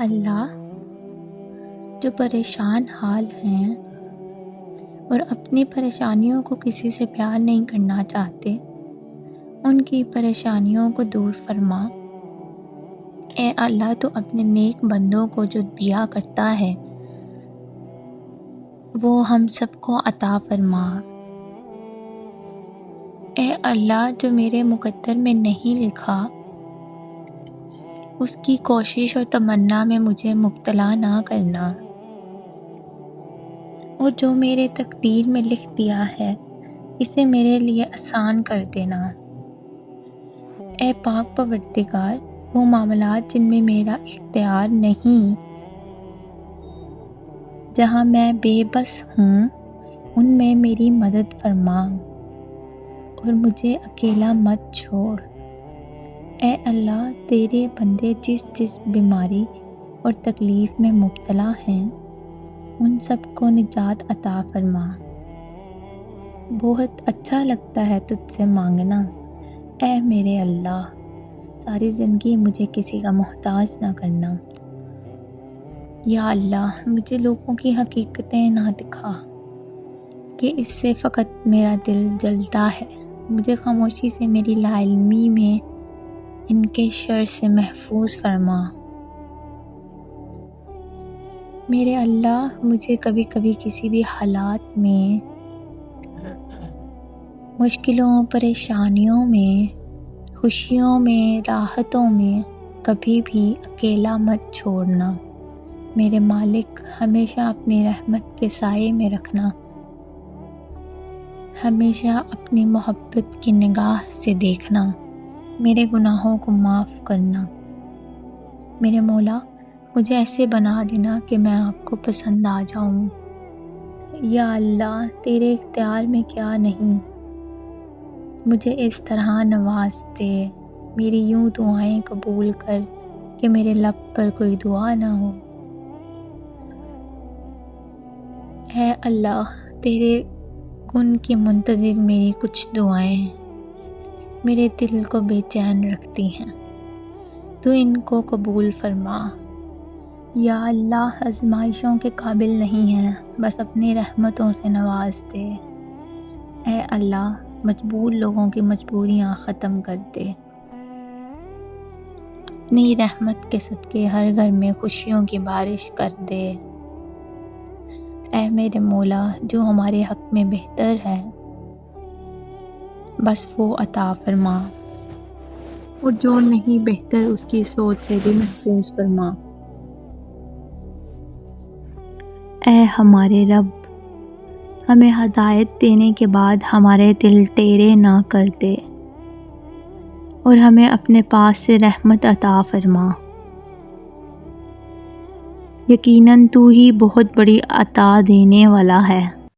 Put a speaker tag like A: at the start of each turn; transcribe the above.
A: اللہ، جو پریشان حال ہیں اور اپنی پریشانیوں کو کسی سے بیان نہیں کرنا چاہتے، ان کی پریشانیوں کو دور فرما۔ اے اللہ، تو اپنے نیک بندوں کو جو دیا کرتا ہے وہ ہم سب کو عطا فرما۔ اے اللہ، جو میرے مقدر میں نہیں لکھا اس کی کوشش اور تمنا میں مجھے مبتلا نہ کرنا، اور جو میرے تقدیر میں لکھ دیا ہے اسے میرے لیے آسان کر دینا۔ اے پاک پروردگار، وہ معاملات جن میں میرا اختیار نہیں، جہاں میں بے بس ہوں، ان میں میری مدد فرما اور مجھے اکیلا مت چھوڑ۔ اے اللہ، تیرے بندے جس جس بیماری اور تکلیف میں مبتلا ہیں ان سب کو نجات عطا فرما۔ بہت اچھا لگتا ہے تجھ سے مانگنا، اے میرے اللہ، ساری زندگی مجھے کسی کا محتاج نہ کرنا۔ یا اللہ، مجھے لوگوں کی حقیقتیں نہ دکھا کہ اس سے فقط میرا دل جلتا ہے، مجھے خاموشی سے میری لا علمی میں ان کے شر سے محفوظ فرما۔ میرے اللہ، مجھے کبھی کبھی کسی بھی حالات میں، مشکلوں پریشانیوں میں، خوشیوں میں، راحتوں میں کبھی بھی اکیلا مت چھوڑنا۔ میرے مالک، ہمیشہ اپنی رحمت کے سائے میں رکھنا، ہمیشہ اپنی محبت کی نگاہ سے دیکھنا، میرے گناہوں کو معاف کرنا۔ میرے مولا، مجھے ایسے بنا دینا کہ میں آپ کو پسند آ جاؤں۔ یا اللہ، تیرے اختیار میں کیا نہیں، مجھے اس طرح نواز دے، میری یوں دعائیں قبول کر کہ میرے لب پر کوئی دعا نہ ہو۔ اے اللہ، تیرے گن کی منتظر میری کچھ دعائیں میرے دل کو بے چین رکھتی ہیں، تو ان کو قبول فرما۔ یا اللہ، آزمائشوں کے قابل نہیں ہیں، بس اپنی رحمتوں سے نواز دے۔ اے اللہ، مجبور لوگوں کی مجبوریاں ختم کر دے، اپنی رحمت کے صدقے ہر گھر میں خوشیوں کی بارش کر دے۔ اے میرے مولا، جو ہمارے حق میں بہتر ہے بس وہ عطا فرما، اور جو نہیں بہتر اس کی سوچ سے بھی محفوظ فرما۔ اے ہمارے رب، ہمیں ہدایت دینے کے بعد ہمارے دل ٹیڑے نہ کر دے، اور ہمیں اپنے پاس سے رحمت عطا فرما۔ یقیناً تو ہی بہت بڑی عطا دینے والا ہے۔